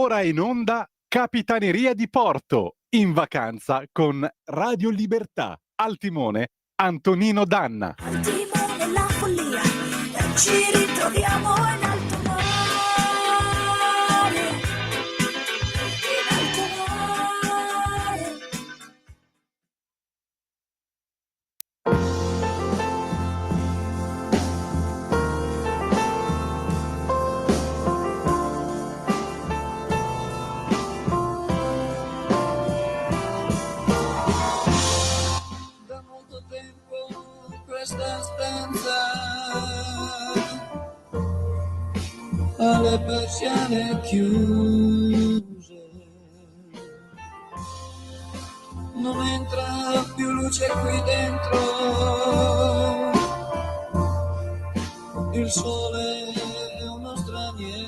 ora in onda Capitaneria di Porto, in vacanza con Radio Libertà. Al timone Antonino Danna. Al timone la follia, ci ritroviamo in alto mare. In alto mare. Da molto tempo questa stanza ha le persiane chiuse, non entra più luce qui dentro, il sole è uno straniero.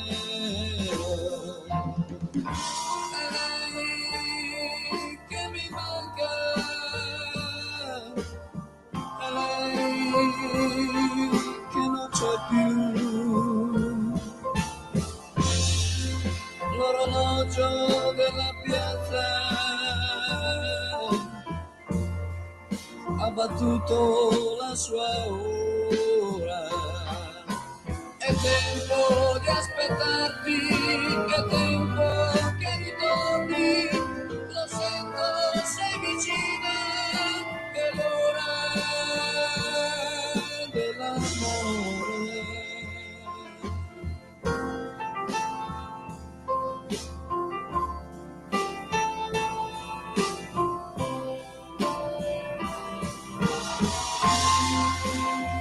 È lei che mi manca, è lei che non c'è più. L'orologio della piazza ha battuto la sua ora. È tempo di aspettarti, è tempo che ritorni. Lo sento, sei vicina, è l'ora dell'amore.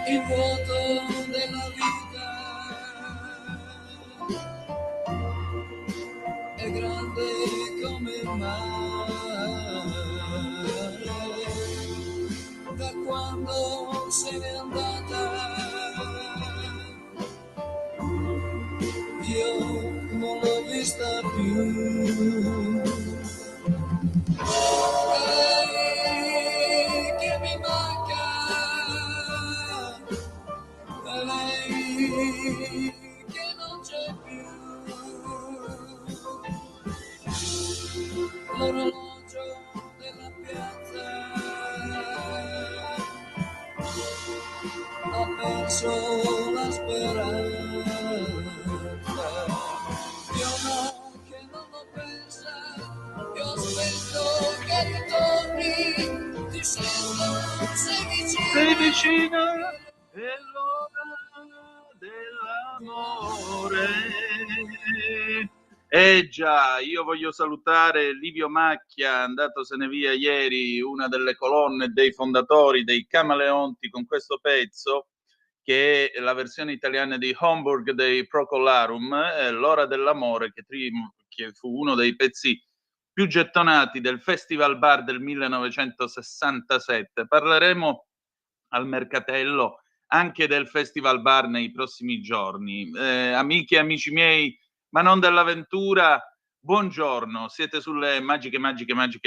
Il vuoto della vita è grande come il mare. Da quando se n'è andata io non l'ho vista più. Lei che mi manca, lei che non c'è più. L'orologio della piazza ha perso la speranza. Io no, che non l'ho persa, io aspetto che ritorni, ti sento, sei vicino. Sei vicina, è l'ora dell'amore. Già, io voglio salutare Livio Macchia, andatosene via ieri, una delle colonne dei fondatori dei Camaleonti, con questo pezzo che è la versione italiana di Homburg dei Procolarum, L'ora dell'amore, che fu uno dei pezzi più gettonati del Festival Bar del 1967. Parleremo al Mercatello anche del Festival Bar nei prossimi giorni. Amiche e amici miei, ma non dell'avventura, buongiorno, siete sulle magiche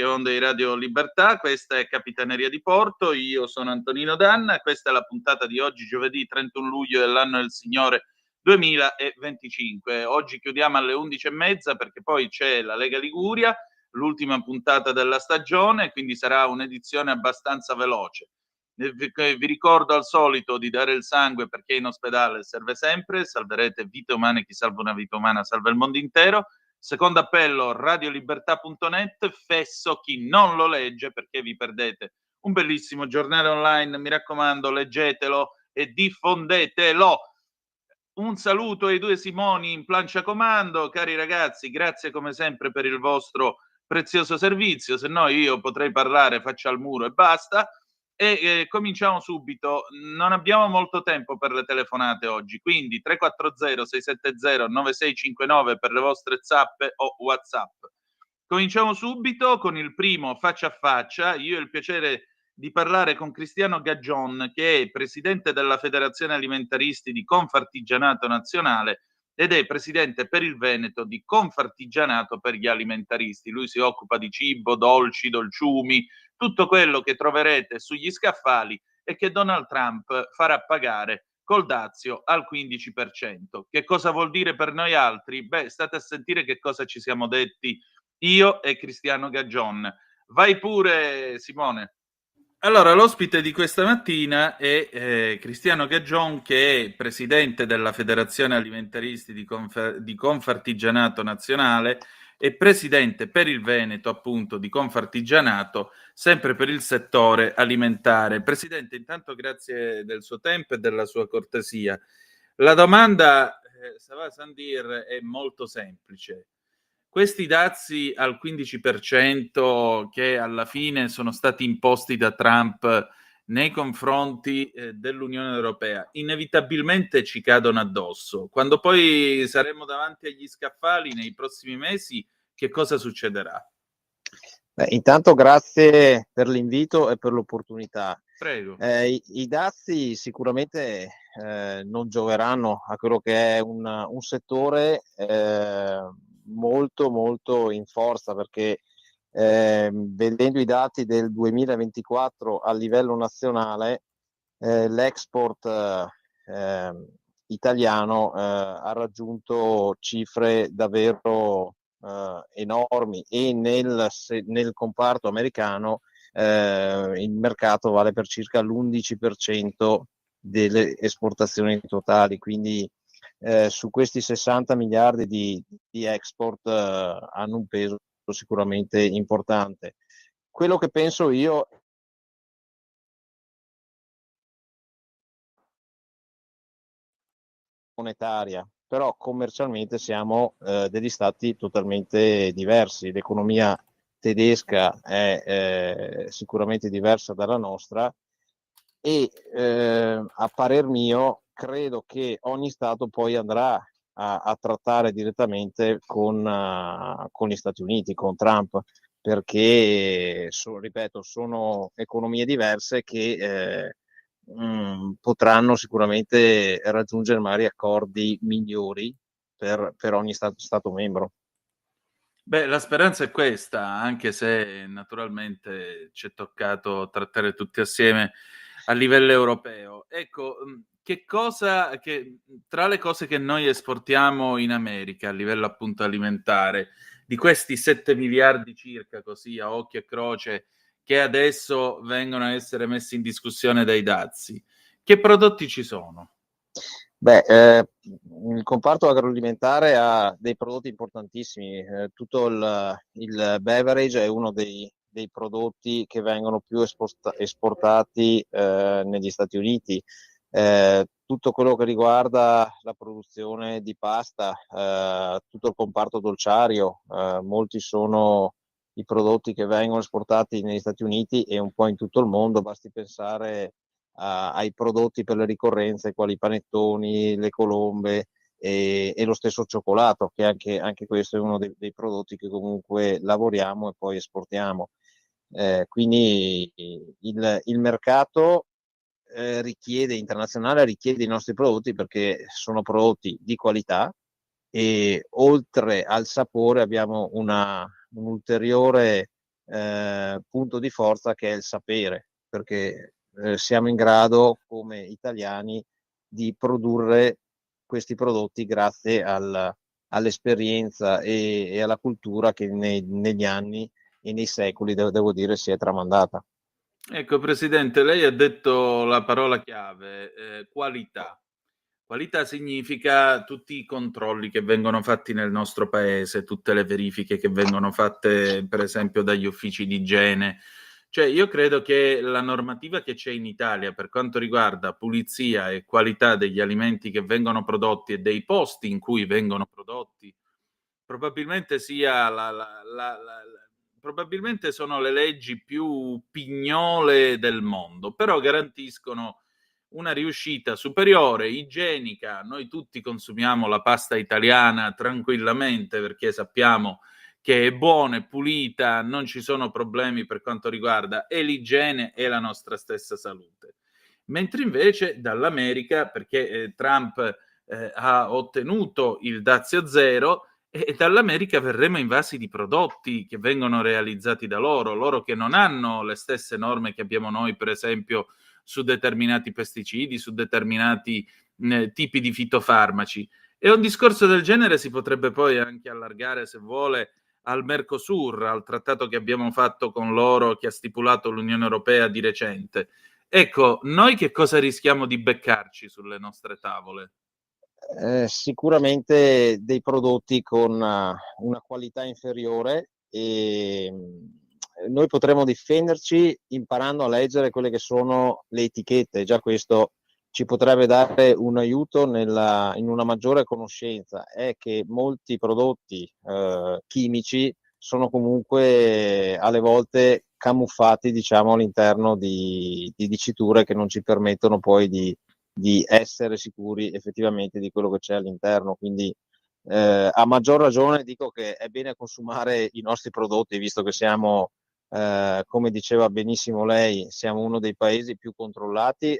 onde di Radio Libertà, questa è Capitaneria di Porto, io sono Antonino Danna, questa è la puntata di oggi, giovedì 31 luglio dell'anno del Signore 2025. Oggi chiudiamo alle 11:30 perché poi c'è la Lega Liguria, l'ultima puntata della stagione, quindi sarà un'edizione abbastanza veloce. Vi ricordo al solito di dare il sangue perché in ospedale serve sempre, salverete vite umane, chi salva una vita umana salva il mondo intero. Secondo appello, radiolibertà.net, fesso chi non lo legge perché vi perdete un bellissimo giornale online, mi raccomando, leggetelo e diffondetelo. Un saluto ai due Simoni in plancia comando, cari ragazzi, grazie come sempre per il vostro prezioso servizio, se no io potrei parlare faccia al muro e basta. E cominciamo subito, non abbiamo molto tempo per le telefonate oggi, quindi 340-670-9659 per le vostre zappe o WhatsApp. Cominciamo subito con il primo faccia a faccia. Io ho il piacere di parlare con Cristiano Gaggion, che è presidente della Federazione Alimentaristi di Confartigianato Nazionale ed è presidente per il Veneto di Confartigianato per gli Alimentaristi. Lui si occupa di cibo, dolci, dolciumi, tutto quello che troverete sugli scaffali e che Donald Trump farà pagare col dazio al 15%. Che cosa vuol dire per noi altri? Beh, state a sentire che cosa ci siamo detti io e Cristiano Gaggion. Vai pure, Simone. Allora, l'ospite di questa mattina è Cristiano Gaggion, che è presidente della Federazione Alimentaristi di Confartigianato Nazionale e presidente per il Veneto, appunto, di Confartigianato, sempre per il settore alimentare. Presidente, intanto grazie del suo tempo e della sua cortesia. La domanda, Sava Sandir, è molto semplice. Questi dazi al 15% che alla fine sono stati imposti da Trump nei confronti dell'Unione Europea inevitabilmente ci cadono addosso. Quando poi saremo davanti agli scaffali nei prossimi mesi, che cosa succederà? Intanto grazie per l'invito e per l'opportunità. Prego. I dazi sicuramente non gioveranno a quello che è un settore molto molto in forza, perché vedendo i dati del 2024 a livello nazionale, l'export italiano ha raggiunto cifre davvero enormi, e nel comparto americano il mercato vale per circa l'11% delle esportazioni totali, quindi su questi 60 miliardi di export hanno un peso sicuramente importante. Quello che penso io monetaria, però commercialmente siamo degli stati totalmente diversi. L'economia tedesca è sicuramente diversa dalla nostra e a parer mio credo che ogni stato poi andrà a trattare direttamente con gli Stati Uniti, con Trump, perché ripeto, sono economie diverse che potranno sicuramente raggiungere magari accordi migliori per ogni stato membro. Beh, la speranza è questa, anche se naturalmente ci è toccato trattare tutti assieme a livello europeo. Ecco, tra le cose che noi esportiamo in America a livello appunto alimentare, di questi 7 miliardi circa, così a occhio e croce, che adesso vengono a essere messi in discussione dai dazi, che prodotti ci sono? Beh, il comparto agroalimentare ha dei prodotti importantissimi. Tutto il beverage è uno dei prodotti che vengono più esportati negli Stati Uniti. Tutto quello che riguarda la produzione di pasta, tutto il comparto dolciario, molti sono i prodotti che vengono esportati negli Stati Uniti e un po' in tutto il mondo. Basti pensare ai prodotti per le ricorrenze, quali i panettoni, le colombe e lo stesso cioccolato, che anche questo è uno dei prodotti che comunque lavoriamo e poi esportiamo. Quindi il mercato internazionale richiede i nostri prodotti, perché sono prodotti di qualità e oltre al sapore abbiamo un ulteriore punto di forza, che è il sapere, perché siamo in grado come italiani di produrre questi prodotti grazie all'esperienza e alla cultura che negli anni e nei secoli, devo dire, si è tramandata. Ecco, Presidente, lei ha detto la parola chiave, qualità. Qualità significa tutti i controlli che vengono fatti nel nostro paese, tutte le verifiche che vengono fatte, per esempio, dagli uffici di igiene. Cioè, io credo che la normativa che c'è in Italia per quanto riguarda pulizia e qualità degli alimenti che vengono prodotti e dei posti in cui vengono prodotti, probabilmente sia probabilmente sono le leggi più pignole del mondo, però garantiscono una riuscita superiore, igienica. Noi tutti consumiamo la pasta italiana tranquillamente, perché sappiamo che è buona, è pulita, non ci sono problemi per quanto riguarda e l'igiene e la nostra stessa salute. Mentre invece dall'America, perché Trump ha ottenuto il dazio zero, e dall'America verremo invasi di prodotti che vengono realizzati da loro che non hanno le stesse norme che abbiamo noi, per esempio, su determinati pesticidi, su determinati tipi di fitofarmaci. E un discorso del genere si potrebbe poi anche allargare, se vuole, al Mercosur, al trattato che abbiamo fatto con loro, che ha stipulato l'Unione Europea di recente. Ecco, noi che cosa rischiamo di beccarci sulle nostre tavole? Sicuramente dei prodotti con una qualità inferiore e noi potremo difenderci imparando a leggere quelle che sono le etichette. Già questo ci potrebbe dare un aiuto in una maggiore conoscenza. È che molti prodotti chimici sono comunque alle volte camuffati, diciamo, all'interno di diciture che non ci permettono poi di essere sicuri effettivamente di quello che c'è all'interno. Quindi a maggior ragione dico che è bene consumare i nostri prodotti, visto che siamo, come diceva benissimo lei, siamo uno dei paesi più controllati,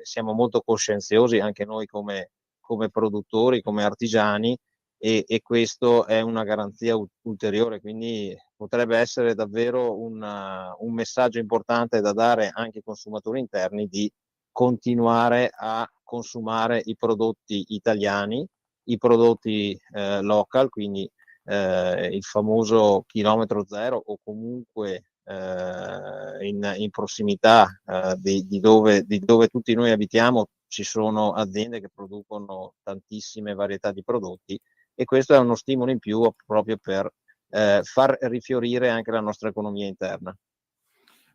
siamo molto coscienziosi anche noi come produttori, come artigiani, e questo è una garanzia ulteriore, quindi potrebbe essere davvero un messaggio importante da dare anche ai consumatori interni di continuare a consumare i prodotti italiani, i prodotti local, quindi il famoso chilometro zero, o comunque in prossimità di dove tutti noi abitiamo ci sono aziende che producono tantissime varietà di prodotti, e questo è uno stimolo in più proprio per far rifiorire anche la nostra economia interna.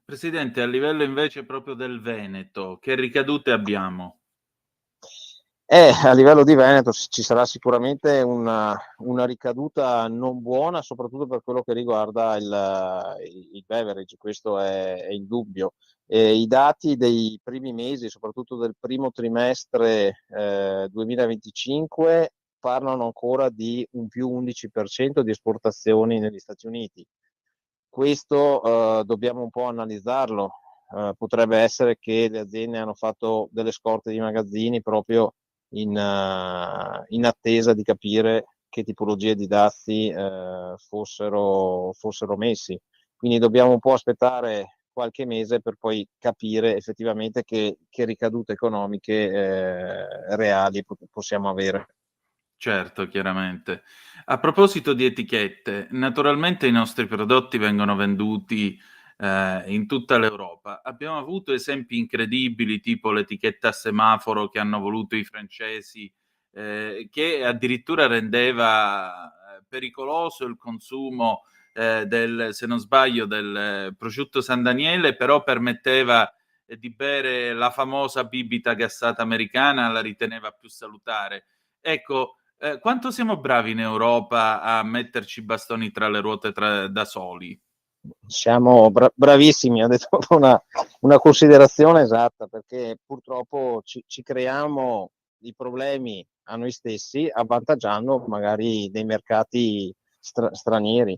Presidente, a livello invece proprio del Veneto, che ricadute abbiamo? A livello di Veneto ci sarà sicuramente una ricaduta non buona, soprattutto per quello che riguarda il beverage, questo è il dubbio. I dati dei primi mesi, soprattutto del primo trimestre 2025, parlano ancora di un più 11% di esportazioni negli Stati Uniti. Questo dobbiamo un po' analizzarlo. Potrebbe essere che le aziende hanno fatto delle scorte di magazzini proprio in attesa di capire che tipologie di dazi fossero messi. Quindi dobbiamo un po' aspettare qualche mese per poi capire effettivamente che ricadute economiche reali possiamo avere. Certo, chiaramente. A proposito di etichette, naturalmente i nostri prodotti vengono venduti in tutta l'Europa. Abbiamo avuto esempi incredibili, tipo l'etichetta a semaforo che hanno voluto i francesi, che addirittura rendeva pericoloso il consumo se non sbaglio, del prosciutto San Daniele, però permetteva di bere la famosa bibita gassata americana, la riteneva più salutare. Ecco, quanto siamo bravi in Europa a metterci i bastoni tra le ruote da soli? Siamo bravissimi, ha detto una considerazione esatta, perché purtroppo ci creiamo i problemi a noi stessi, avvantaggiando magari dei mercati stranieri.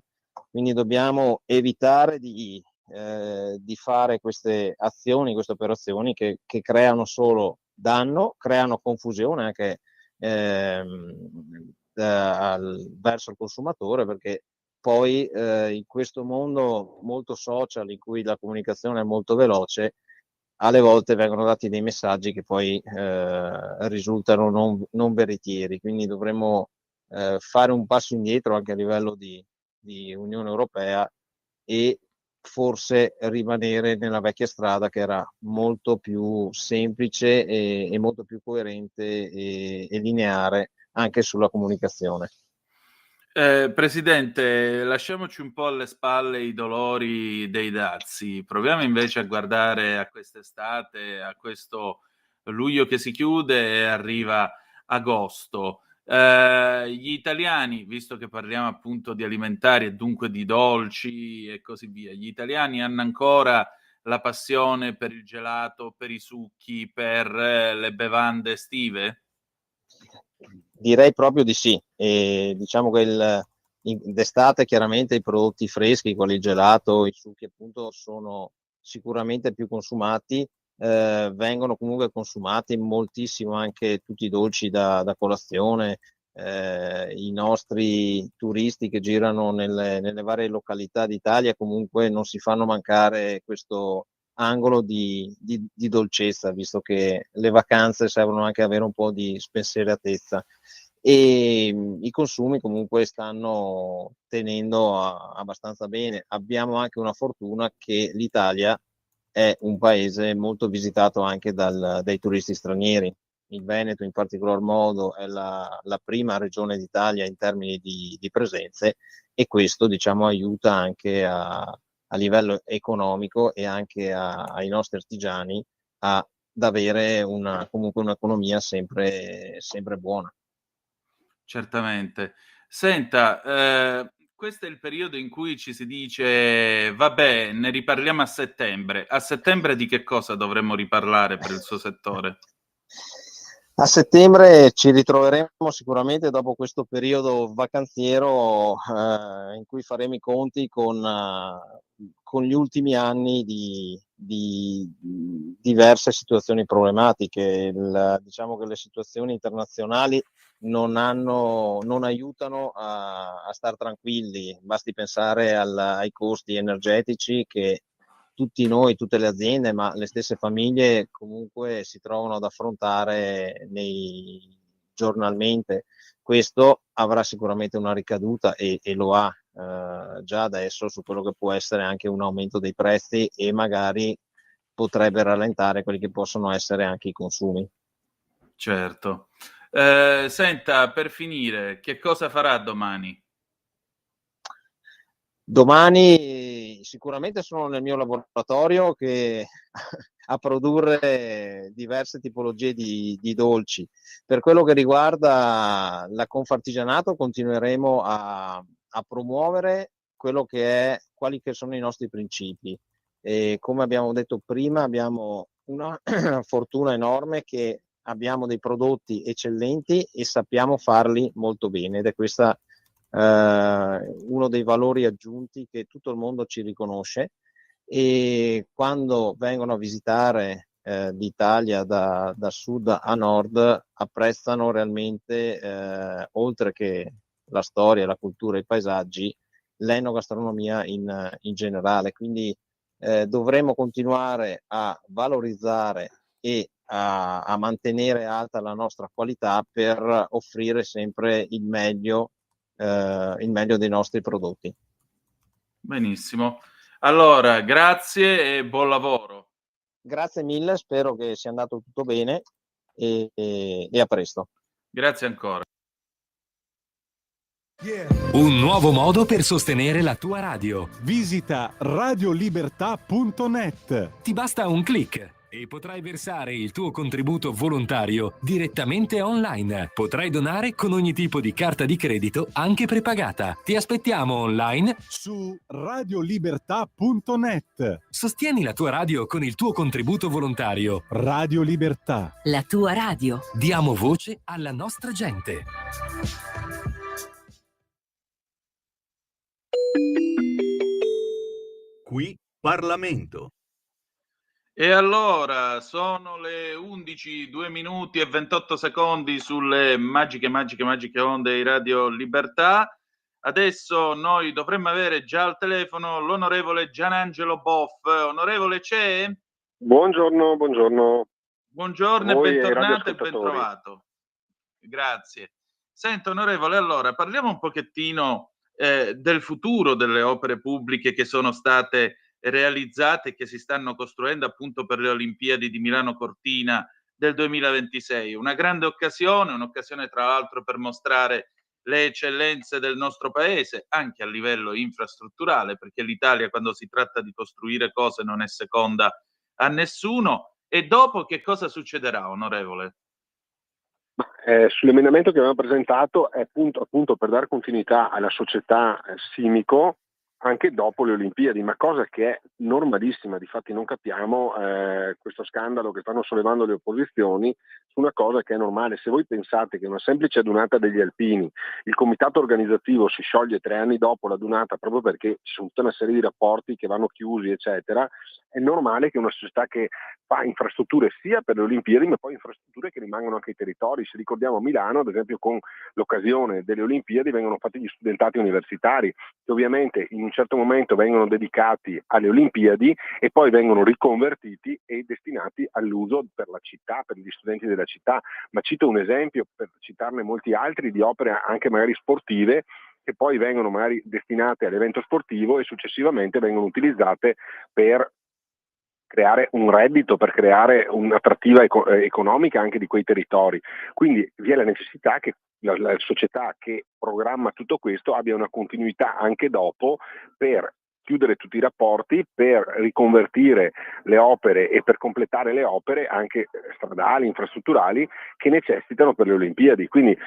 Quindi dobbiamo evitare di fare queste azioni, queste operazioni che creano solo danno, creano confusione anche verso il consumatore, perché poi in questo mondo molto social, in cui la comunicazione è molto veloce, alle volte vengono dati dei messaggi che poi risultano non veritieri. Quindi dovremmo fare un passo indietro anche a livello di Unione Europea, e forse rimanere nella vecchia strada, che era molto più semplice e molto più coerente e lineare anche sulla comunicazione. Presidente, lasciamoci un po' alle spalle i dolori dei dazi, proviamo invece a guardare a quest'estate, a questo luglio che si chiude e arriva agosto. Gli italiani, visto che parliamo appunto di alimentari e dunque di dolci e così via, gli italiani hanno ancora la passione per il gelato, per i succhi, per le bevande estive? Direi proprio di sì. Diciamo che d'estate chiaramente i prodotti freschi, quali il gelato, i succhi appunto, sono sicuramente più consumati. Vengono comunque consumati moltissimo anche tutti i dolci da colazione. I nostri turisti che girano nelle varie località d'Italia comunque non si fanno mancare questo angolo di dolcezza, visto che le vacanze servono anche ad avere un po' di spensieratezza, e i consumi comunque stanno tenendo abbastanza bene. Abbiamo anche una fortuna che l'Italia è un paese molto visitato anche dai turisti stranieri. Il Veneto in particolar modo è la prima regione d'Italia in termini di presenze, e questo, diciamo, aiuta anche a livello economico e anche ai nostri artigiani ad avere comunque un'economia sempre buona. Certamente. Senta, questo è il periodo in cui ci si dice, vabbè, ne riparliamo a settembre. A settembre di che cosa dovremmo riparlare per il suo settore? A settembre ci ritroveremo sicuramente dopo questo periodo vacanziero, in cui faremo i conti con gli ultimi anni di diverse situazioni problematiche. Diciamo che le situazioni internazionali non aiutano a star tranquilli. Basti pensare ai costi energetici che tutti noi, tutte le aziende, ma le stesse famiglie comunque si trovano ad affrontare giornalmente. Questo avrà sicuramente una ricaduta, e lo ha già adesso, su quello che può essere anche un aumento dei prezzi, e magari potrebbe rallentare quelli che possono essere anche i consumi. Certo. Senta, per finire, che cosa farà domani? Domani sicuramente sono nel mio laboratorio a produrre diverse tipologie di dolci. Per quello che riguarda la Confartigianato, continueremo a promuovere quali che sono i nostri principi. E come abbiamo detto prima, abbiamo una fortuna enorme, che abbiamo dei prodotti eccellenti e sappiamo farli molto bene, ed è questa uno dei valori aggiunti che tutto il mondo ci riconosce, e quando vengono a visitare l'Italia da sud a nord apprezzano realmente, oltre che la storia, la cultura, i paesaggi, l'enogastronomia in generale. Quindi dovremo continuare a valorizzare e a mantenere alta la nostra qualità, per offrire sempre il meglio dei nostri prodotti. Benissimo. Allora, grazie e buon lavoro. Grazie mille, spero che sia andato tutto bene, e a presto. Grazie ancora. Un nuovo modo per sostenere la tua radio. Visita radiolibertà.net. Ti basta un click e potrai versare il tuo contributo volontario direttamente online. Potrai donare con ogni tipo di carta di credito, anche prepagata. Ti aspettiamo online Su radiolibertà.net. Sostieni la tua radio con il tuo contributo volontario. Radio Libertà. La tua radio. Diamo voce alla nostra gente. Qui Parlamento. E allora, sono le 11, 2 minuti e 28 secondi sulle magiche onde di Radio Libertà. Adesso noi dovremmo avere già al telefono l'onorevole Gianangelo Boff. Onorevole, c'è? Buongiorno. Buongiorno e Voi e bentornato e radioascoltatori. bentrovato. Grazie. Senta, onorevole, allora parliamo un pochettino del futuro delle opere pubbliche che sono state realizzate e che si stanno costruendo appunto per le Olimpiadi di Milano Cortina del 2026. Una grande occasione, un'occasione tra l'altro per mostrare le eccellenze del nostro paese anche a livello infrastrutturale, perché l'Italia, quando si tratta di costruire cose, non è seconda a nessuno. E dopo che cosa succederà, onorevole? Sull'emendamento che abbiamo presentato è appunto per dare continuità alla società Simico anche dopo le Olimpiadi, ma cosa che è normalissima. Difatti non capiamo questo scandalo che stanno sollevando le opposizioni su una cosa che è normale. Se voi pensate che una semplice adunata degli alpini, il comitato organizzativo si scioglie 3 anni dopo la adunata proprio perché ci sono tutta una serie di rapporti che vanno chiusi eccetera, è normale che una società che fa infrastrutture sia per le Olimpiadi, ma poi infrastrutture che rimangono anche ai territori. Se ricordiamo a Milano, ad esempio, con l'occasione delle Olimpiadi vengono fatti gli studentati universitari, che che ovviamente in un certo momento vengono dedicati alle Olimpiadi e poi vengono riconvertiti e destinati all'uso per la città, per gli studenti della città. Ma cito un esempio, per citarne molti altri, di opere anche magari sportive che poi vengono magari destinate all'evento sportivo e successivamente vengono utilizzate per creare un reddito, per creare un'attrattiva economica anche di quei territori. Quindi vi è la necessità che la società che programma tutto questo abbia una continuità anche dopo, per chiudere tutti i rapporti, per riconvertire le opere e per completare le opere anche stradali, infrastrutturali, che necessitano per le Olimpiadi. Quindi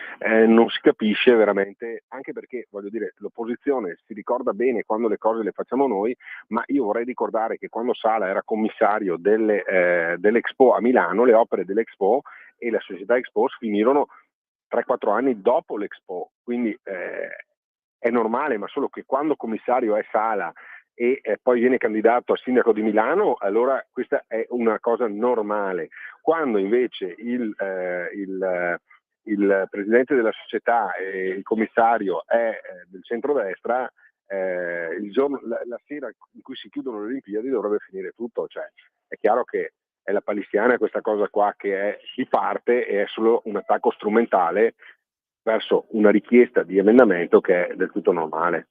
non si capisce veramente, anche perché voglio dire, l'opposizione si ricorda bene quando le cose le facciamo noi, ma io vorrei ricordare che quando Sala era commissario dell'Expo a Milano, le opere dell'Expo e la società Expo finirono 3-4 anni dopo l'Expo, quindi è normale, ma solo che quando commissario è Sala e poi viene candidato a sindaco di Milano, allora questa è una cosa normale. Quando invece il presidente della società e il commissario è del centrodestra, la sera in cui si chiudono le Olimpiadi dovrebbe finire tutto. Cioè, è chiaro che è la palissiana questa cosa qua, che è di parte e è solo un attacco strumentale verso una richiesta di emendamento che è del tutto normale.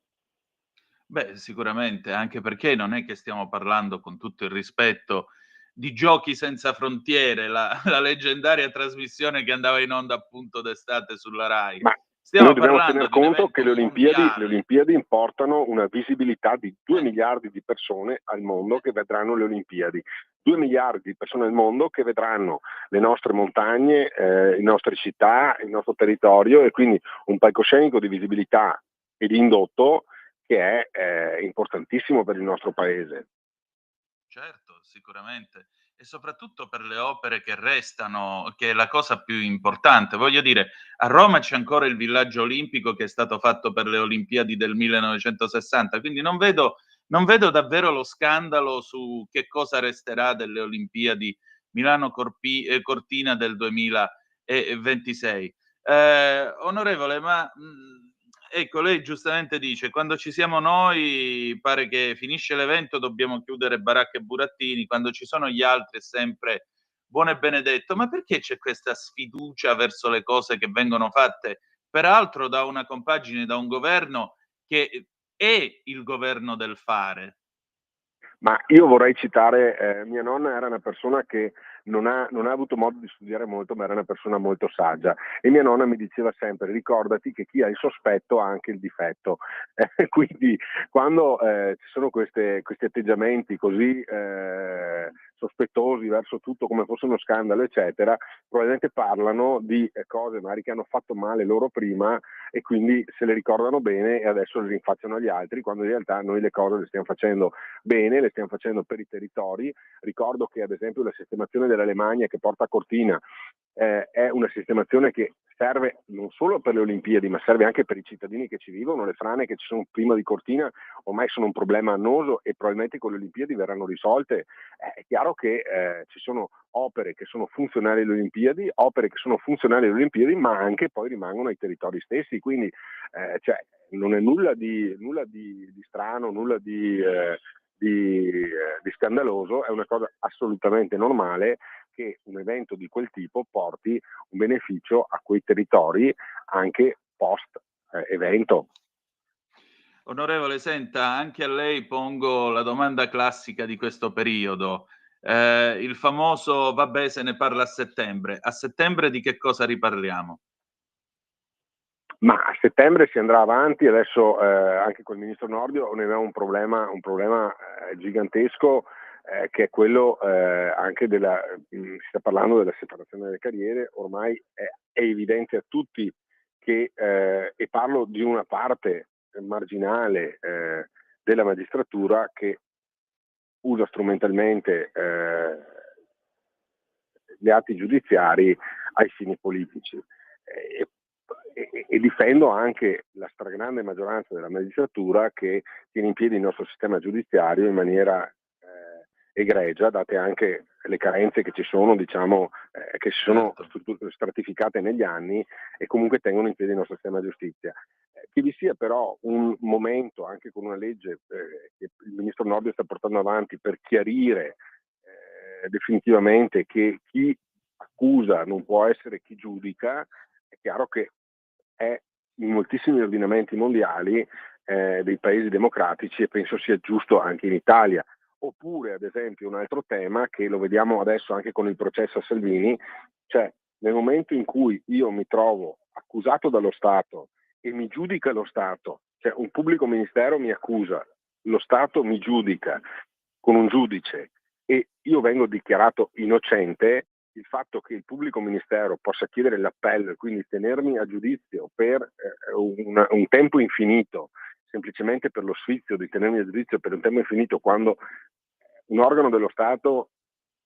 Beh, sicuramente, anche perché non è che stiamo parlando, con tutto il rispetto, di Giochi senza frontiere, la leggendaria trasmissione che andava in onda appunto d'estate sulla Rai. Ma Stiamo noi dobbiamo parlando tener di un conto che evento le mondiale. Olimpiadi importano una visibilità di 2 miliardi di persone al mondo che vedranno le Olimpiadi. 2 miliardi di persone al mondo che vedranno le nostre montagne, le nostre città, il nostro territorio, e quindi un palcoscenico di visibilità e di indotto che è importantissimo per il nostro paese. Certo, sicuramente. E soprattutto per le opere che restano, che è la cosa più importante. Voglio dire, a Roma c'è ancora il villaggio olimpico che è stato fatto per le Olimpiadi del 1960, quindi non vedo davvero lo scandalo su che cosa resterà delle Olimpiadi Cortina del 2026. Onorevole, ma ecco, lei giustamente dice: quando ci siamo noi pare che finisce l'evento dobbiamo chiudere baracche e burattini, quando ci sono gli altri è sempre buono e benedetto. Ma perché c'è questa sfiducia verso le cose che vengono fatte, peraltro da una compagine, da un governo che è il governo del fare? Ma io vorrei citare, mia nonna era una persona che non ha avuto modo di studiare molto, ma era una persona molto saggia, e mia nonna mi diceva sempre: ricordati che chi ha il sospetto ha anche il difetto. Quindi quando ci sono questi atteggiamenti così sospettosi verso tutto come fosse uno scandalo, eccetera, probabilmente parlano di cose magari che hanno fatto male loro prima e quindi se le ricordano bene e adesso le rinfacciano agli altri, quando in realtà noi le cose le stiamo facendo bene, le stiamo facendo per i territori. Ricordo che ad esempio la sistemazione dell'Alemagna che porta a Cortina è una sistemazione che serve non solo per le Olimpiadi, ma serve anche per i cittadini che ci vivono. Le frane che ci sono prima di Cortina ormai sono un problema annoso e probabilmente con le Olimpiadi verranno risolte. È chiaro che ci sono opere che sono funzionali alle Olimpiadi, ma anche poi rimangono ai territori stessi. Quindi cioè, non è nulla di strano, nulla di scandaloso, è una cosa assolutamente normale che un evento di quel tipo porti un beneficio a quei territori anche post evento. Onorevole, senta, anche a lei pongo la domanda classica di questo periodo. Il famoso vabbè, se ne parla a settembre. A settembre di che cosa riparliamo? Ma a settembre si andrà avanti, adesso anche col ministro Nordio ne abbiamo un problema gigantesco, che è quello anche si sta parlando della separazione delle carriere. Ormai è evidente a tutti che, e parlo di una parte marginale della magistratura, che usa strumentalmente gli atti giudiziari ai fini politici. E difendo anche la stragrande maggioranza della magistratura che tiene in piedi il nostro sistema giudiziario in maniera egregia, date anche le carenze che ci sono, diciamo, che si sono stratificate negli anni e comunque tengono in piedi il nostro sistema giustizia. che vi sia però un momento, anche con una legge che il ministro Nordio sta portando avanti, per chiarire definitivamente che chi accusa non può essere chi giudica, è chiaro che è in moltissimi ordinamenti mondiali dei paesi democratici, e penso sia giusto anche in Italia. Oppure, ad esempio, un altro tema che lo vediamo adesso anche con il processo a Salvini, cioè nel momento in cui io mi trovo accusato dallo Stato e mi giudica lo Stato, cioè un pubblico ministero mi accusa, lo Stato mi giudica con un giudice e io vengo dichiarato innocente, il fatto che il pubblico ministero possa chiedere l'appello e quindi tenermi a giudizio per un tempo infinito, semplicemente per lo sfizio di tenermi a giudizio per un tempo infinito, quando un organo dello Stato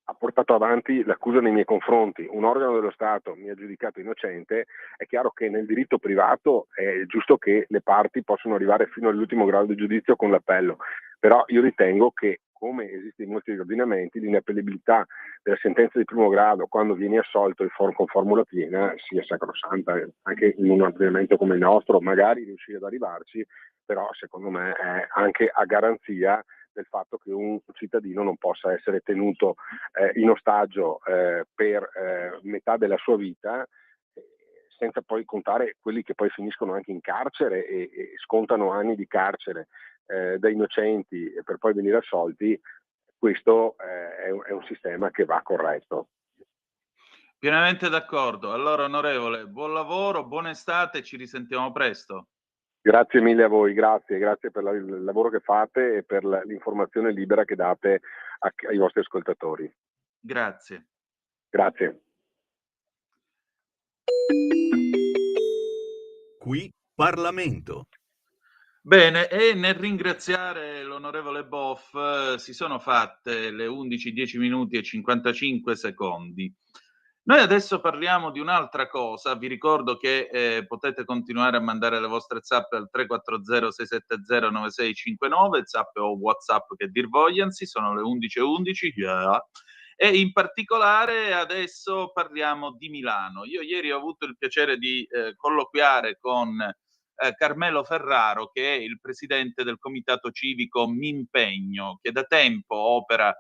ha portato avanti l'accusa nei miei confronti, un organo dello Stato mi ha giudicato innocente, è chiaro che nel diritto privato è giusto che le parti possano arrivare fino all'ultimo grado di giudizio con l'appello, però io ritengo che, come esiste in molti ordinamenti, l'inappellibilità della sentenza di primo grado quando vieni assolto con formula piena sia sacrosanta. Anche in un ordinamento come il nostro magari riuscire ad arrivarci, però secondo me è anche a garanzia del fatto che un cittadino non possa essere tenuto in ostaggio per metà della sua vita, senza poi contare quelli che poi finiscono anche in carcere e scontano anni di carcere da innocenti per poi venire assolti. Questo è un sistema che va corretto. Pienamente d'accordo. Allora, onorevole, buon lavoro, buona estate, ci risentiamo presto. Grazie mille a voi, grazie per il lavoro che fate e per l'informazione libera che date ai vostri ascoltatori. Grazie. Grazie. Qui Parlamento. Bene, e nel ringraziare l'onorevole Boff si sono fatte le 11:10 minuti e 55 secondi. Noi adesso parliamo di un'altra cosa. Vi ricordo che potete continuare a mandare le vostre zappe al 340-670-9659, zappe o WhatsApp che dir vogliansi, sono le 11:11, yeah. E in particolare adesso parliamo di Milano. Io ieri ho avuto il piacere di colloquiare con Carmelo Ferraro, che è il presidente del comitato civico M'impegno, che da tempo opera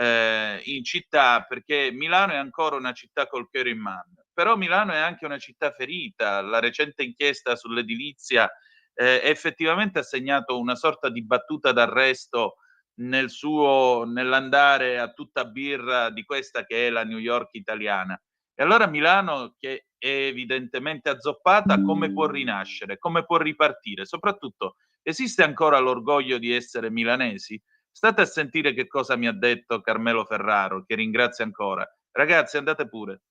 in città, perché Milano è ancora una città col cuore in mano, però Milano è anche una città ferita. La recente inchiesta sull'edilizia effettivamente ha segnato una sorta di battuta d'arresto nell'andare a tutta birra di questa che è la New York italiana. E allora Milano, che è evidentemente azzoppata, come può rinascere? Come può ripartire? Soprattutto, esiste ancora l'orgoglio di essere milanesi? State a sentire che cosa mi ha detto Carmelo Ferraro, che ringrazio ancora. Ragazzi, andate pure.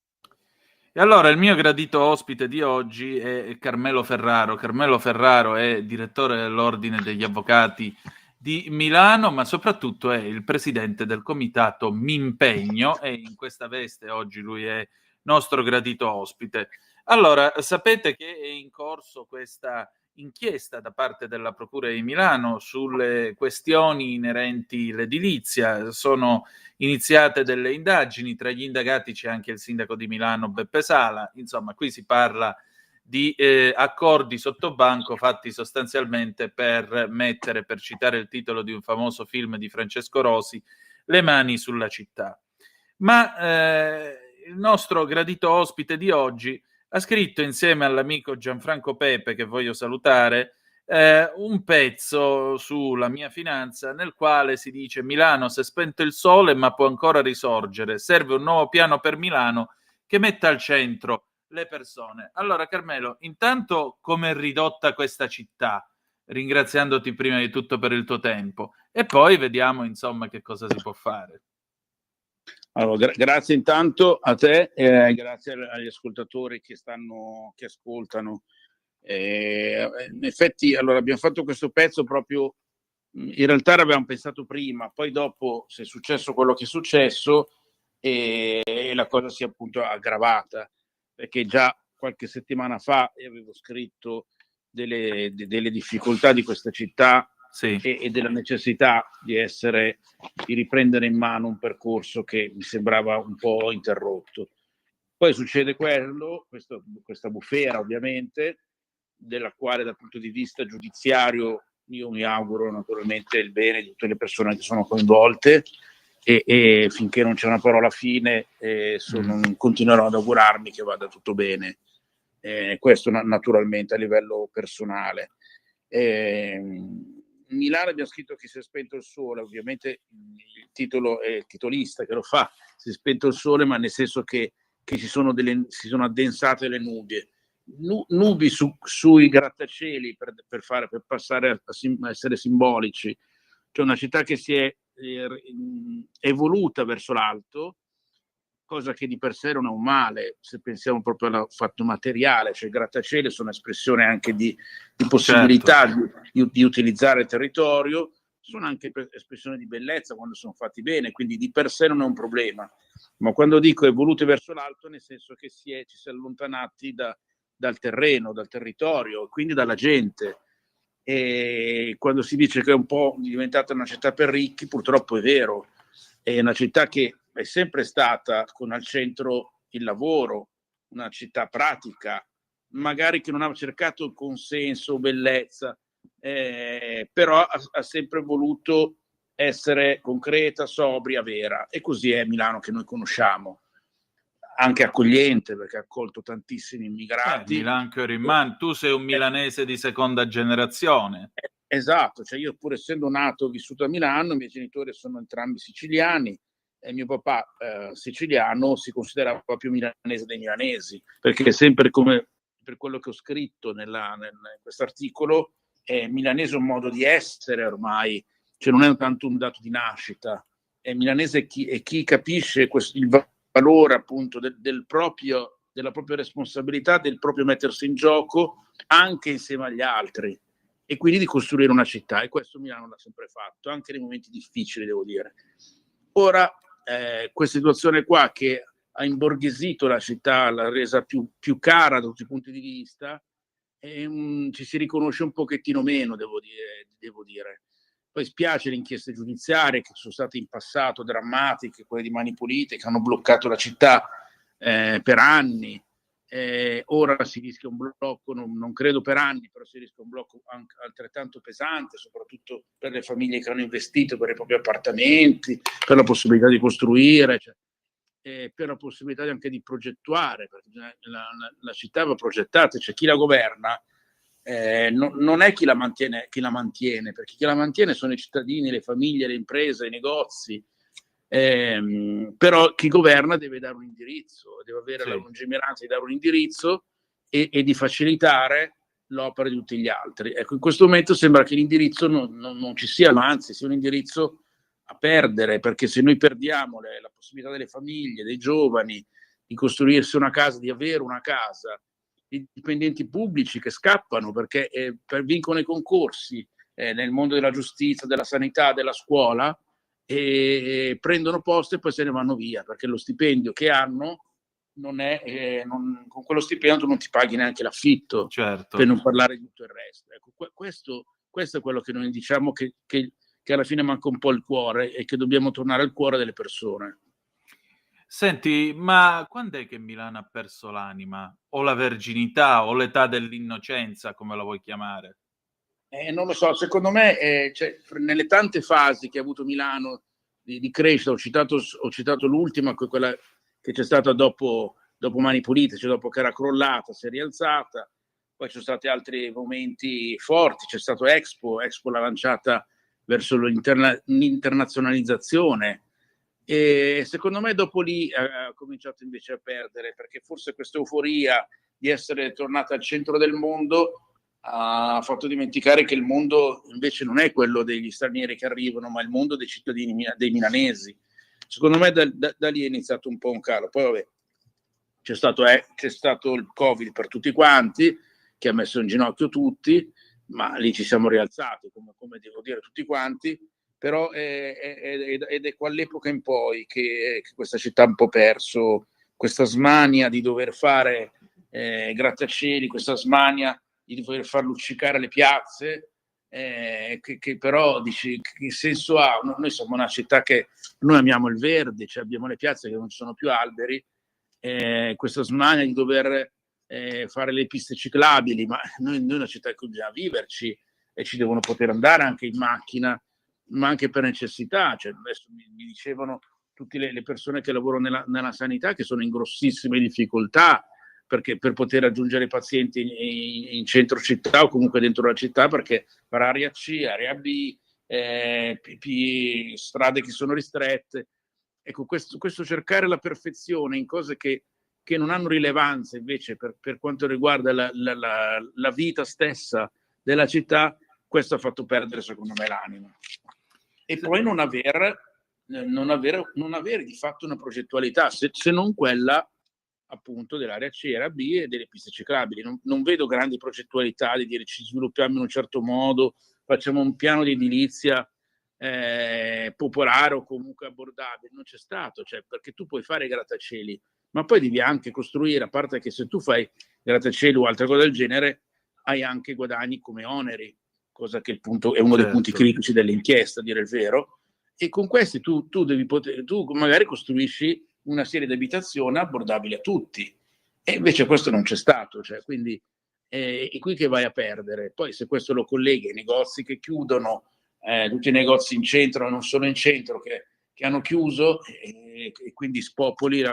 E allora il mio gradito ospite di oggi è Carmelo Ferraro. Carmelo Ferraro è direttore dell'Ordine degli Avvocati di Milano, ma soprattutto è il presidente del comitato M'impegno, e in questa veste oggi lui è nostro gradito ospite. Allora, sapete che è in corso questa inchiesta da parte della Procura di Milano sulle questioni inerenti all'edilizia. Sono iniziate delle indagini, tra gli indagati c'è anche il sindaco di Milano Beppe Sala. Insomma, qui si parla di accordi sottobanco fatti sostanzialmente per mettere, per citare il titolo di un famoso film di Francesco Rosi, le mani sulla città. Ma il nostro gradito ospite di oggi ha scritto, insieme all'amico Gianfranco Pepe, che voglio salutare, un pezzo sulla mia finanza nel quale si dice: Milano si è spento il sole ma può ancora risorgere, serve un nuovo piano per Milano che metta al centro le persone. Allora Carmelo, intanto come è ridotta questa città, ringraziandoti prima di tutto per il tuo tempo, e poi vediamo insomma che cosa si può fare. Allora, grazie intanto a te e grazie agli ascoltatori che ascoltano. In effetti, allora, abbiamo fatto questo pezzo proprio, in realtà l'abbiamo pensato prima, poi dopo si è successo quello che è successo e la cosa si è appunto aggravata, perché già qualche settimana fa avevo scritto delle difficoltà di questa città. Sì. E della necessità di riprendere in mano un percorso che mi sembrava un po' interrotto. Poi succede questa bufera ovviamente, della quale dal punto di vista giudiziario io mi auguro naturalmente il bene di tutte le persone che sono coinvolte, e finché non c'è una parola fine continuerò ad augurarmi che vada tutto bene, questo naturalmente a livello personale. Milano abbiamo scritto che si è spento il sole, ovviamente il titolo è il titolista che lo fa, si è spento il sole, ma nel senso che si sono addensate le nubi sui grattacieli per passare a essere simbolici. C'è una città che si è evoluta verso l'alto, cosa che di per sé non è un male se pensiamo proprio al fatto materiale, cioè i grattacieli sono espressione anche di possibilità di utilizzare il territorio, sono anche espressione di bellezza quando sono fatti bene, quindi di per sé non è un problema. Ma quando dico evolute verso l'alto, nel senso che ci si è allontanati dal terreno, dal territorio, quindi dalla gente. E quando si dice che è un po' diventata una città per ricchi, purtroppo è vero, è una città che è sempre stata con al centro il lavoro, una città pratica, magari che non ha cercato consenso, bellezza, però ha sempre voluto essere concreta, sobria, vera, e così è Milano che noi conosciamo, anche accogliente perché ha accolto tantissimi immigrati. Milan Rimman, tu sei un milanese di seconda generazione. Esatto, cioè io pur essendo nato e vissuto a Milano, i miei genitori sono entrambi siciliani e mio papà siciliano si considerava più milanese dei milanesi, perché sempre come per quello che ho scritto in questo articolo, milanese è un modo di essere ormai, cioè non è tanto un dato di nascita, è milanese chi capisce il valore appunto della propria responsabilità, del proprio mettersi in gioco anche insieme agli altri, e quindi di costruire una città, e questo Milano l'ha sempre fatto, anche nei momenti difficili, devo dire. Ora, questa situazione qua che ha imborghesito la città, l'ha resa più cara da tutti i punti di vista, ci si riconosce un pochettino meno, devo dire. Poi spiace le inchieste giudiziarie che sono state in passato drammatiche, quelle di Mani Pulite, che hanno bloccato la città per anni. Ora si rischia un blocco, non credo per anni, però si rischia un blocco anche altrettanto pesante, soprattutto per le famiglie che hanno investito per i propri appartamenti, per la possibilità di costruire, per la possibilità anche di progettuare, perché la città va progettata, cioè chi la governa non è chi la mantiene, perché chi la mantiene sono i cittadini, le famiglie, le imprese, i negozi. Però chi governa deve dare un indirizzo, deve avere la lungimiranza di dare un indirizzo e di facilitare l'opera di tutti gli altri. Ecco, in questo momento sembra che l'indirizzo non ci sia, ma anzi sia un indirizzo a perdere, perché se noi perdiamo la possibilità delle famiglie, dei giovani di costruirsi una casa, di avere una casa, i dipendenti pubblici che scappano perché vincono i concorsi nel mondo della giustizia, della sanità, della scuola, e prendono posto e poi se ne vanno via, perché lo stipendio che hanno non è con quello stipendio tu non ti paghi neanche l'affitto, per non parlare di tutto il resto. Ecco, questo è quello che noi diciamo che alla fine manca un po' il cuore, e che dobbiamo tornare al cuore delle persone. Senti, ma quando è che Milano ha perso l'anima? O la verginità, o l'età dell'innocenza, come la vuoi chiamare? Non lo so, secondo me nelle tante fasi che ha avuto Milano di crescita, ho citato l'ultima, quella che c'è stata dopo Mani Pulite, cioè dopo che era crollata, si è rialzata, poi ci sono stati altri momenti forti, c'è stato Expo l'ha lanciata verso l'internazionalizzazione, e secondo me dopo lì ha cominciato invece a perdere, perché forse questa euforia di essere tornata al centro del mondo ha fatto dimenticare che il mondo invece non è quello degli stranieri che arrivano, ma il mondo dei cittadini, dei milanesi. Secondo me da lì è iniziato un po' un calo. Poi vabbè, c'è stato il Covid per tutti quanti, che ha messo in ginocchio tutti, ma lì ci siamo rialzati, come devo dire, tutti quanti. Però ed è quell'epoca in poi che questa città ha un po' perso questa smania di dover fare grattacieli, questa smania di dover far luccicare le piazze, che però dici che senso ha? Noi siamo una città che noi amiamo il verde, cioè abbiamo le piazze che non ci sono più alberi, questa smania di dover fare le piste ciclabili, ma noi una città in cui bisogna viverci e ci devono poter andare anche in macchina, ma anche per necessità. Cioè, adesso mi dicevano tutte le persone che lavorano nella sanità che sono in grossissime difficoltà perché per poter raggiungere i pazienti in centro città o comunque dentro la città, perché per area C, area B, strade che sono ristrette. Ecco, questo cercare la perfezione in cose che non hanno rilevanza invece per quanto riguarda la vita stessa della città, questo ha fatto perdere secondo me l'anima. E poi non avere di fatto una progettualità, se non quella appunto dell'area C, area B e delle piste ciclabili. Non vedo grandi progettualità di dire ci sviluppiamo in un certo modo, facciamo un piano di edilizia popolare o comunque abbordabile. Non c'è stato, cioè, perché tu puoi fare i grattacieli, ma poi devi anche costruire, a parte che se tu fai grattacieli o altre cose del genere, hai anche guadagni come oneri, cosa che è uno dei punti critici dell'inchiesta, a dire il vero. E con questi tu magari costruisci una serie di abitazioni abbordabili a tutti, e invece questo non c'è stato, cioè, quindi è qui che vai a perdere. Poi se questo lo colleghi ai negozi che chiudono, tutti i negozi in centro, non solo in centro, che hanno chiuso, e quindi spopoli,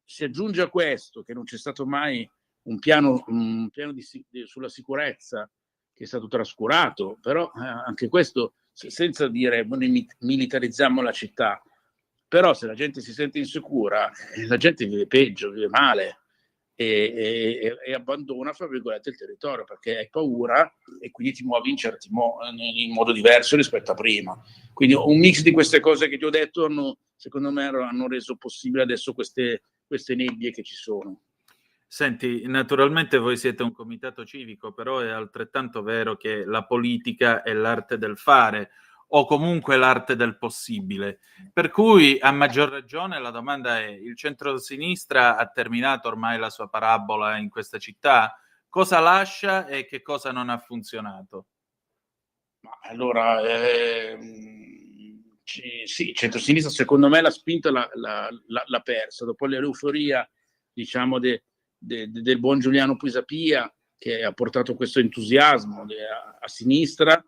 si aggiunge a questo che non c'è stato mai un piano sulla sicurezza che è stato trascurato, però anche questo senza dire militarizziamo la città, però se la gente si sente insicura, la gente vive peggio, vive male e abbandona, fra virgolette, il territorio perché hai paura e quindi ti muovi in modo diverso rispetto a prima. Quindi un mix di queste cose che ti ho detto secondo me hanno reso possibile adesso queste nebbie che ci sono. Senti, naturalmente voi siete un comitato civico, però è altrettanto vero che la politica è l'arte del fare, o comunque l'arte del possibile. Per cui, a maggior ragione, la domanda è: il centro-sinistra ha terminato ormai la sua parabola in questa città? Cosa lascia e che cosa non ha funzionato? Allora, sì, il centro-sinistra secondo me la spinta l'ha persa. Dopo l'euforia, diciamo, del buon Giuliano Pisapia, che ha portato questo entusiasmo a sinistra,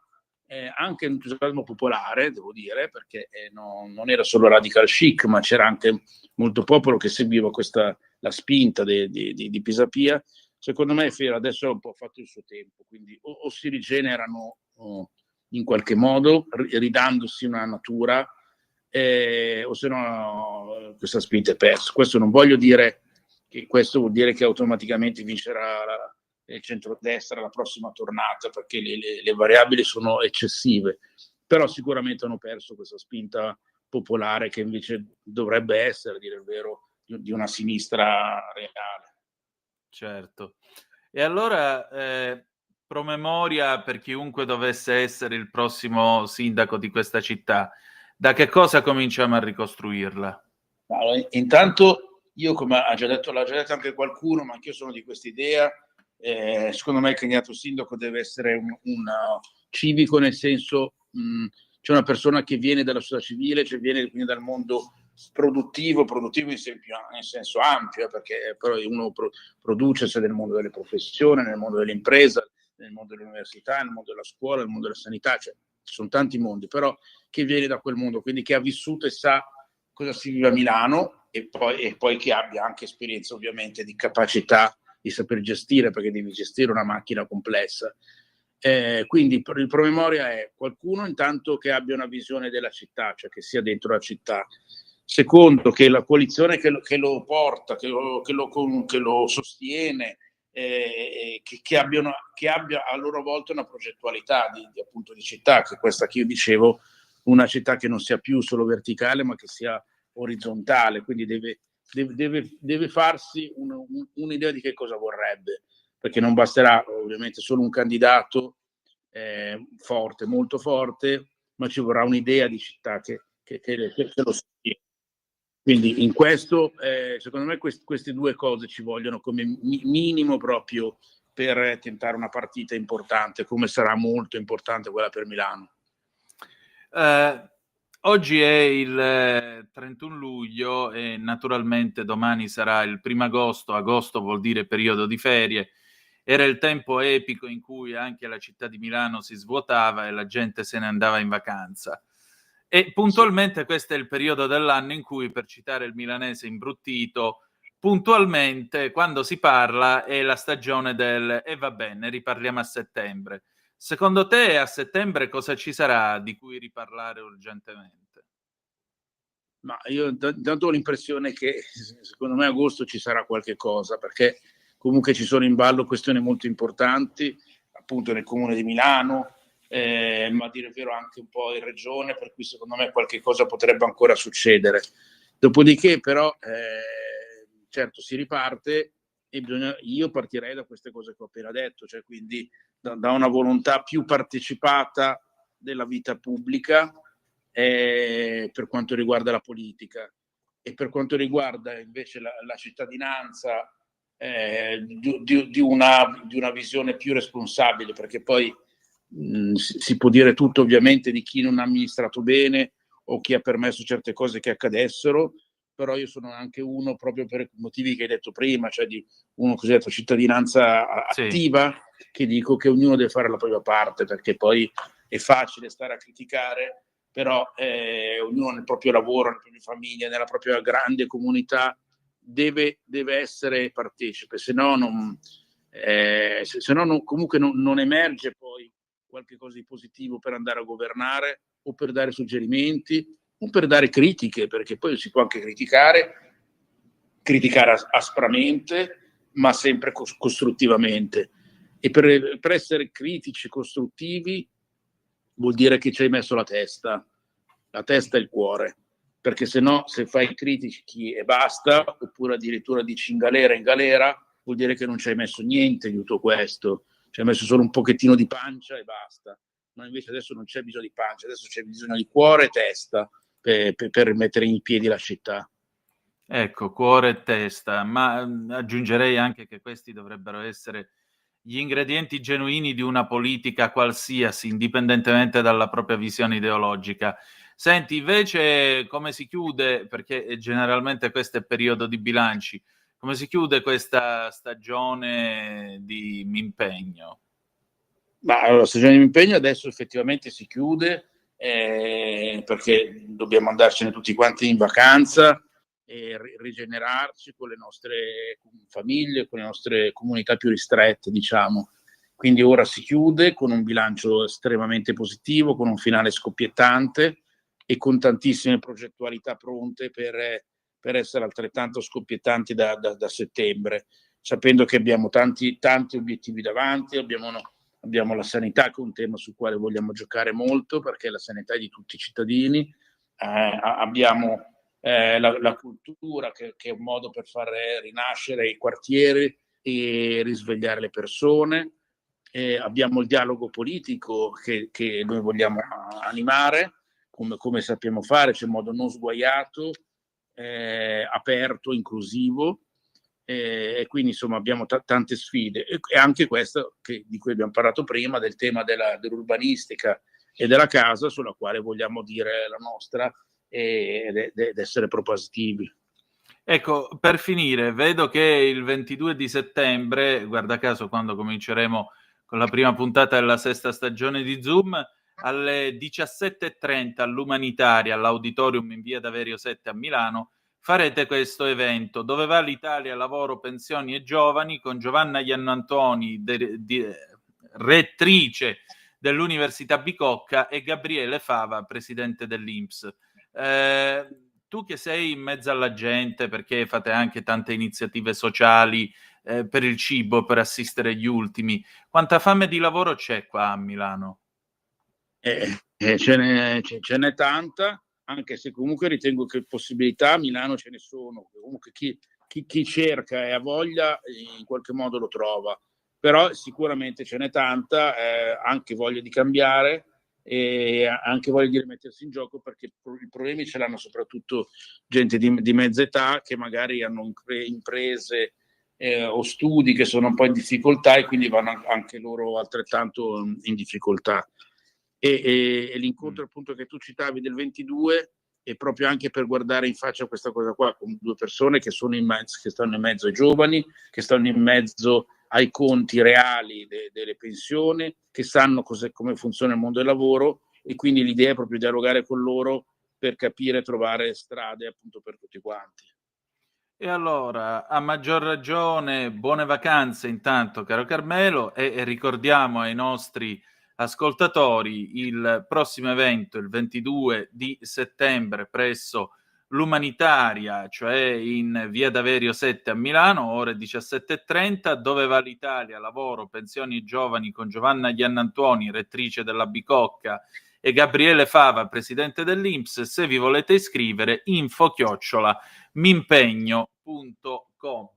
anche entusiasmo popolare, devo dire, perché non era solo radical chic, ma c'era anche molto popolo che seguiva la spinta di Pisapia. Secondo me adesso ha un po' fatto il suo tempo, quindi o si rigenerano in qualche modo, ridandosi una natura, o se no questa spinta è persa. Questo non voglio dire che questo vuol dire che automaticamente vincerà il centrodestra la prossima tornata, perché le variabili sono eccessive, però sicuramente hanno perso questa spinta popolare che invece dovrebbe essere, a dire il vero, di una sinistra reale. Certo. E allora, promemoria per chiunque dovesse essere il prossimo sindaco di questa città, da che cosa cominciamo a ricostruirla? Allora, intanto io, come l'ha già detto anche qualcuno, ma anch'io sono di questa idea, secondo me il candidato sindaco deve essere un civico, nel senso c'è una persona che viene dalla società civile, cioè viene quindi dal mondo produttivo in senso ampio, perché però uno produce sia nel mondo delle professioni, nel mondo dell'impresa, nel mondo dell'università, nel mondo della scuola, nel mondo della sanità, cioè ci sono tanti mondi, però che viene da quel mondo, quindi che ha vissuto e sa cosa si vive a Milano, e poi che abbia anche esperienza ovviamente di capacità di saper gestire, perché devi gestire una macchina complessa. Quindi il promemoria è qualcuno intanto che abbia una visione della città, cioè che sia dentro la città. Secondo, che la coalizione che lo porta, che lo sostiene, che abbia a loro volta una progettualità appunto di città, che questa che io dicevo, una città che non sia più solo verticale ma che sia orizzontale, quindi deve farsi un'idea di che cosa vorrebbe, perché non basterà ovviamente solo un candidato forte, molto forte, ma ci vorrà un'idea di città che lo sostiene. Quindi in questo, secondo me, queste due cose ci vogliono come minimo proprio per tentare una partita importante, come sarà molto importante quella per Milano. Oggi è il 31 luglio e naturalmente domani sarà il 1 agosto. Agosto vuol dire periodo di ferie. Era il tempo epico in cui anche la città di Milano si svuotava e la gente se ne andava in vacanza. E puntualmente questo è il periodo dell'anno in cui, per citare il milanese imbruttito, puntualmente quando si parla è la stagione del e va bene, riparliamo a settembre. Secondo te a settembre cosa ci sarà di cui riparlare urgentemente? Ma io intanto ho l'impressione che secondo me a agosto ci sarà qualche cosa, perché comunque ci sono in ballo questioni molto importanti, appunto nel comune di Milano, ma a dire il vero anche un po' in regione, per cui secondo me qualche cosa potrebbe ancora succedere. Dopodiché però, certo, si riparte e io partirei da queste cose che ho appena detto, cioè quindi da una volontà più partecipata della vita pubblica, per quanto riguarda la politica, e per quanto riguarda invece la cittadinanza, di una visione più responsabile, perché poi si può dire tutto ovviamente di chi non ha amministrato bene o chi ha permesso certe cose che accadessero, però io sono anche uno, proprio per i motivi che hai detto prima, cioè di uno cosiddetto cittadinanza attiva, che dico che ognuno deve fare la propria parte, perché poi è facile stare a criticare, però ognuno nel proprio lavoro, nella propria famiglia, nella propria grande comunità deve essere partecipe, se no comunque non emerge poi qualche cosa di positivo per andare a governare o per dare suggerimenti o per dare critiche, perché poi si può anche criticare aspramente, ma sempre costruttivamente. E per essere critici, costruttivi, vuol dire che ci hai messo la testa e il cuore, perché se no, se fai critici e basta, oppure addirittura dici in galera, vuol dire che non ci hai messo niente di tutto questo, ci hai messo solo un pochettino di pancia e basta. Ma invece adesso non c'è bisogno di pancia, adesso c'è bisogno di cuore e testa per mettere in piedi la città. Ecco, cuore e testa, ma aggiungerei anche che questi dovrebbero essere gli ingredienti genuini di una politica qualsiasi, indipendentemente dalla propria visione ideologica. Senti, invece, come si chiude, perché generalmente questo è periodo di bilanci, come si chiude questa stagione di impegno? Ma allora, la stagione di impegno adesso effettivamente si chiude, perché dobbiamo andarcene tutti quanti in vacanza e rigenerarci con le nostre famiglie, con le nostre comunità più ristrette, diciamo. Quindi ora si chiude con un bilancio estremamente positivo, con un finale scoppiettante e con tantissime progettualità pronte per essere altrettanto scoppiettanti da settembre, sapendo che abbiamo tanti obiettivi davanti. Abbiamo la sanità, che è un tema sul quale vogliamo giocare molto, perché la sanità è di tutti i cittadini. Abbiamo la cultura, che è un modo per far rinascere i quartieri e risvegliare le persone. Abbiamo il dialogo politico che noi vogliamo animare, come sappiamo fare, cioè in modo non sguaiato, aperto, inclusivo. E quindi insomma abbiamo tante sfide, e anche questo di cui abbiamo parlato prima, del tema dell'urbanistica e della casa, sulla quale vogliamo dire la nostra ed essere propositivi. Ecco, per finire, vedo che il 22 di settembre, guarda caso quando cominceremo con la prima puntata della sesta stagione di Zoom, alle 17:30 all'Umanitaria, all'Auditorium in via Daverio 7 a Milano, farete questo evento Dove va l'Italia, lavoro, pensioni e giovani, con Giovanna Iannantoni, rettrice dell'Università Bicocca, e Gabriele Fava, presidente dell'INPS. Tu che sei in mezzo alla gente, perché fate anche tante iniziative sociali per il cibo, per assistere gli ultimi, quanta fame di lavoro c'è qua a Milano? Ce n'è tanta, anche se comunque ritengo che possibilità a Milano ce ne sono. Comunque chi cerca e ha voglia in qualche modo lo trova, però sicuramente ce n'è tanta, anche voglia di cambiare e anche voglia di rimettersi in gioco, perché i problemi ce l'hanno soprattutto gente di mezza età, che magari hanno imprese o studi che sono un po' in difficoltà, e quindi vanno anche loro altrettanto in difficoltà. e l'incontro appunto che tu citavi del 22 è proprio anche per guardare in faccia questa cosa qua, con due persone che sono che stanno in mezzo ai giovani, che stanno in mezzo ai conti reali delle pensioni, che sanno come funziona il mondo del lavoro, e quindi l'idea è proprio dialogare con loro per capire e trovare strade appunto per tutti quanti. E allora, a maggior ragione, buone vacanze intanto, caro Carmelo, e ricordiamo ai nostri ascoltatori il prossimo evento, il 22 di settembre, presso l'Umanitaria, cioè in via Daverio 7 a Milano, ore 17:30, dove va l'Italia, lavoro, pensioni giovani, con Giovanna Iannantuoni, rettrice della Bicocca, e Gabriele Fava, presidente dell'INPS. Se vi volete iscrivere, info@mimpegno.com.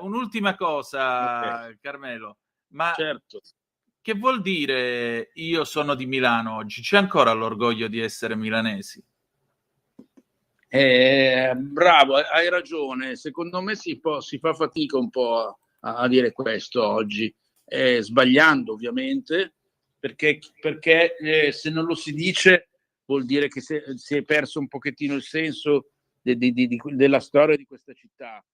Un'ultima cosa, okay, Carmelo, ma certo, che vuol dire io sono di Milano oggi? C'è ancora l'orgoglio di essere milanesi? Bravo, hai ragione. Secondo me si fa fatica un po' a dire questo oggi, sbagliando ovviamente, perché se non lo si dice vuol dire che si è perso un pochettino il senso della storia di questa città.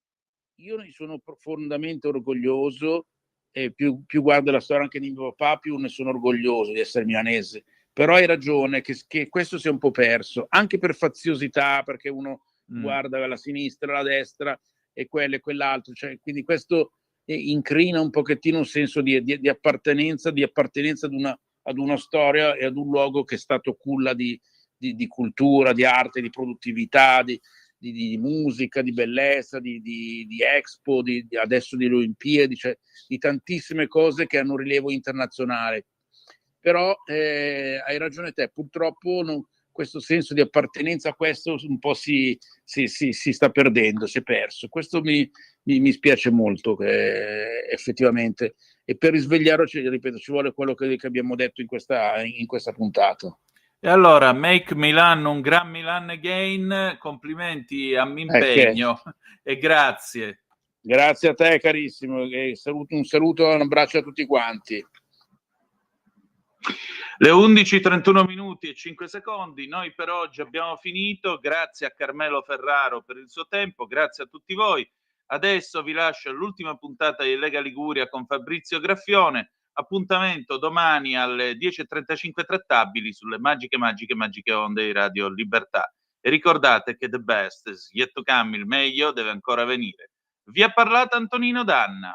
Io ne sono profondamente orgoglioso, e più guardo la storia anche di mio papà, più ne sono orgoglioso di essere milanese. Però hai ragione che questo si è un po' perso, anche per faziosità, perché uno guarda alla sinistra, alla destra, e quello e quell'altro, cioè, quindi questo incrina un pochettino un senso di appartenenza ad una storia e ad un luogo che è stato culla di cultura, di arte, di produttività, di musica, di bellezza, di Expo, adesso di Olimpiadi, cioè di tantissime cose che hanno rilievo internazionale. Però hai ragione te, purtroppo questo senso di appartenenza a questo un po' si sta perdendo, si è perso. Questo mi spiace molto, effettivamente. E per risvegliarci, ripeto, ci vuole quello che abbiamo detto in questa puntata. E allora, make Milan un gran Milan again, complimenti a Mimpegno, e grazie. Grazie a te, carissimo, e un saluto e un abbraccio a tutti quanti. Le 11:31 minuti e 5 secondi, noi per oggi abbiamo finito. Grazie a Carmelo Ferraro per il suo tempo, grazie a tutti voi. Adesso vi lascio all'ultima puntata di Lega Liguria con Fabrizio Graffione. Appuntamento domani alle 10:35 trattabili sulle magiche onde di Radio Libertà. E ricordate che the best is yet to come, il meglio deve ancora venire. Vi ha parlato Antonino Danna.